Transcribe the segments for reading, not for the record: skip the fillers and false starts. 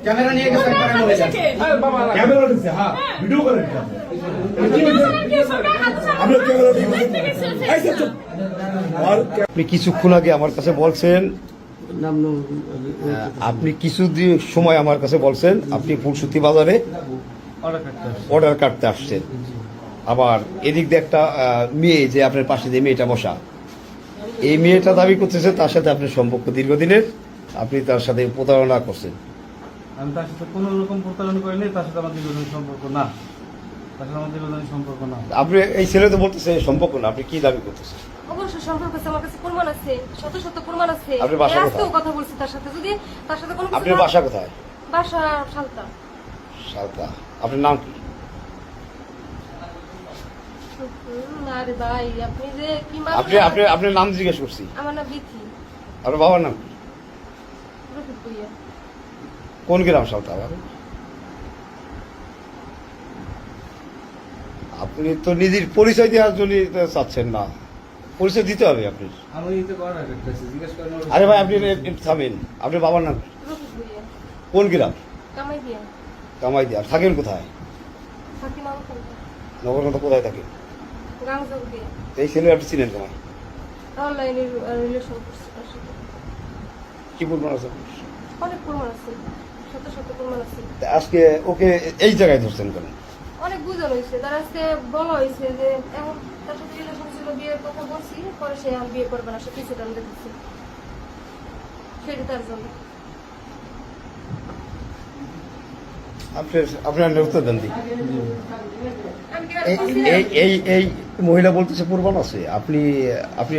Camera নিয়ে গেছে camera দিচ্ছে হ্যাঁ ভিডিও করে আপনি কিছুক্ষণ আগে আমার কাছে বলছেন, আপনি কিছু সময় আমার কাছে বলছেন আপনি ফুলসুতি বাজারে অর্ডার কাটতে আসছেন। আবার এদিক দিয়ে একটা মেয়ে যে আপনার পাশে যে মেয়েটা বসা, এই মেয়েটা দাবি করতেছে তার সাথে আপনার সম্পর্ক দীর্ঘদিনের, আপনি তার সাথে প্রতারণা করছেন। আমি তার সাথে কোনো রকম প্রতারণা করিনি, তার সাথে আমার দীর্ঘদিনের সম্পর্ক না, তার সাথে আমার দীর্ঘদিনের সম্পর্ক না। আপনি এই ছেলে তো বলতেছে সম্পর্ক না, আপনি কি দাবি করতেছেন? অবশ্যই সম্পর্ক আছে, আমার কাছে প্রমাণ আছে, শত শত প্রমাণ আছে। আপনার বাসা কোথায়? আজকেও কথা বলছি তার সাথে, যদি তার সাথে কোনো আপনার বাসা কোথায়? বাসা সালতা। সালতা। আপনার নাম কি? আরে ভাই আপনি যে কি আপনার নাম জিজ্ঞেস করছি। আমার নাম বিথি। আপনার বাবার নাম কি? রফিক ভুইয়া। কোন গ্রাম সালতা? আপনি তো নিজের পরিচয় দেওয়ার জন্য চাচ্ছেন না, পরিচয় দিতে হবে আপনি। আরে ভাই আপনি থামেন, আপনার বাবার নাম কি? রফিক ভুইয়া। কোন গ্রাম? কামাইদিয়া। কামাইদিয়া। থাকেন কোথায়? থাকি নগর। নগরকান্দা কোথায় থাকে? গাংজক দিয়ে। এই ছেলে আপনি চিনেন কেমন? অনলাইনে রিলেশন করছি তার সাথে। কি প্রমাণ আছে? অনেক প্রমাণ আছে, শত শত প্রমাণ আছে। আজকে ওকে এই জায়গায় ধরছেন কেন? অনেক বুঝানো হয়েছে, তার আজকে বলা হয়েছে যে এখন তার সাথে রিলেশন ছিল, বিয়ের কথা বলছি, পরে সে এখন বিয়ে করবে না, সে কিছু টান দেখেছে, সেটা তার জন্য। আপনার উত্তর দেন দি। আমি কি এই মহিলা বলতেছে প্রমাণ আছে, আপনি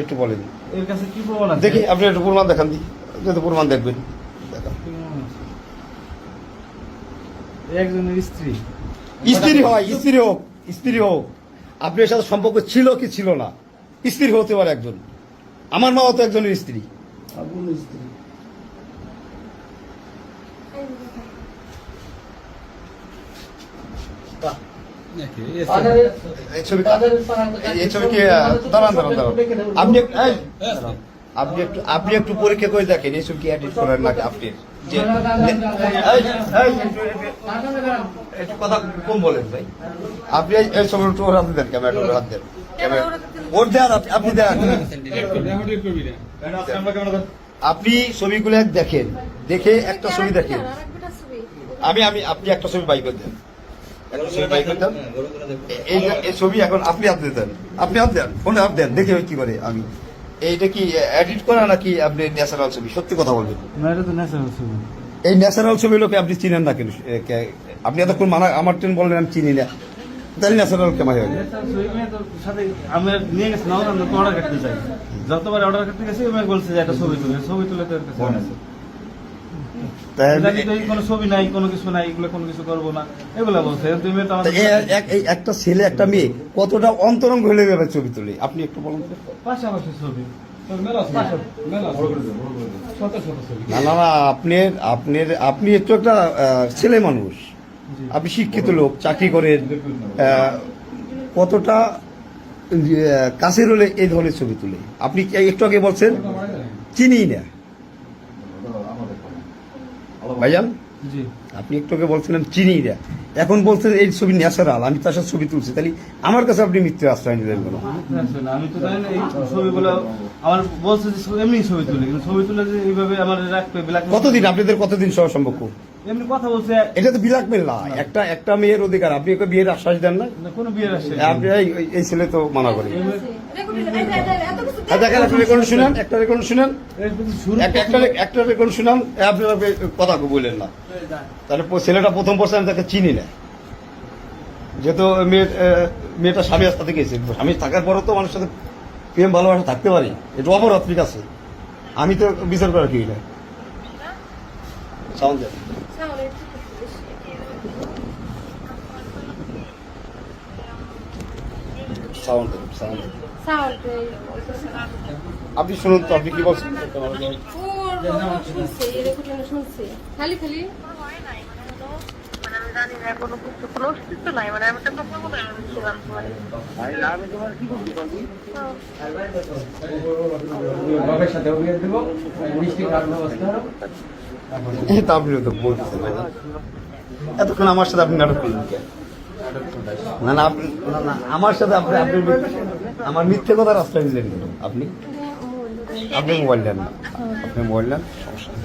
একটু বলেন এর কাছে কি প্রমাণ আছে? দেখি, আপনি একটু প্রমাণ দেখান দি, যদি প্রমাণ দেখবেন। একজনের স্ত্রী হয়, স্ত্রী হোক, আপনার সাথে সম্পর্ক ছিল কি ছিল না, স্ত্রী হতে পারে একজন। আমার মাও তো একজনের স্ত্রী। এই ছবি কি দাঁড়ান, আপনি একটু পরীক্ষা করে দেখেন এই ছবি কি এডিট করেন নাকি আপনি। একটু কথা কম বলেন ভাই, আপনি এই ছবির একটু হাত দেন, ক্যামেরা হাত দেন, ওর দেন, আপনি দেন, আপনি ছবিগুলো দেখেন, দেখে একটা ছবি দেখেন। আপনি একটা ছবি বাই করে দেন, এই ছবি এখন আপনি হাত দেন, ফোনে হাত দেন, দেখে কি করে। আমি এইটা কি এডিট করা নাকি আপনি ন্যাচারাল ছবি? সত্যি কথা বলবেন। এই ন্যাচারাল ছবি লোকে আপনি চিনেন না কেন? আপনি এতক্ষণ আমার ট্রেন বললেন আমি চিনি না, তাহলে ন্যাচারাল কেমন হয়? আমি নিয়ে গেছি না, অর্ডার করতে চাই, যতবার অর্ডার করতে গেছি বলছে যে একটা ছবি তুলে তো কোনো ছবি নাই, কোনো কিছু নাই, এগুলো কোনো কিছু করবো না, এগুলো বলছে। একটা ছেলে একটা মেয়ে কতটা অন্তরঙ্গ হলে ছবি তুলে আপনি একটু বলুন। পাশাপাশি ছবি না, আপনি একটু একটা ছেলে মানুষ, আপনি শিক্ষিত লোক, চাকরি করেন, কতটা কাছের হলে এই ধরনের ছবি তুলে। আপনি একটু আগে বলছেন চিনি না ভাইজান, আপনি একটু আগে বলছিলেন চিনি না, এখন বলছেন এই ছবি ন্যাচারাল, আমি তার সাথে ছবি তুলছি, তাহলে আমার কাছে আপনি মিথ্যে আশ্রয় নিলেন কেন? আমি তো জানি না এই ছবিগুলো আমার বলছে যে এমনি ছবি তুলে, কিন্তু ছবি তুলে যে এইভাবে আমার রাখবে। কতদিন আপনাদের কতদিন সহ সম্পর্ক? এমনি কথা বলছে। এটা তো ব্ল্যাকমেল না, একটা মেয়ের অধিকার, আপনি ওকে বিয়ের আশ্বাস দেন না? কোনো বিয়ের আশ্বাস আপনি এই ছেলে তো মানা করে। দেখেন একটা রেকর্ড শুনেন, একটা রেকর্ড শুনান, আপনারা কথা বললেন না, তাহলে ছেলেটা প্রথম বছর আমি তাকে চিনি না, যেহেতু মেয়েটা স্বামী আসতে গেছে, স্বামী থাকার পরও তো মানুষের সাথে প্রেম ভালোবাসা থাকতে পারি, এটা অপরাধ, ঠিক আছে, আমি তো বিচার করার কি না। সাউন্ড আপনি শুনুন তো, আপনি কি বলছেন? শুনছে খালি জানি না কোনো কিছু, কোনো অস্তিত্ব নাই, মানে আমি একটা কথা বলে ছিলাম বাবার সাথে বিয়ে দেবো, মিষ্টি খাওয়ার ব্যবস্থা। তা আপনি তো বলতেছেন ভাই, এতক্ষণ আমার সাথে আপনি নাটক করলেন কেন? না না আপনি না না আমার সাথে আপনি আপনি আমার মিথ্যে কথার আশ্রয় নিলেন কেন আপনি? আপনি মোবাইল নেন না, আপনি মোবাইল নেন, সমস্যা নেই।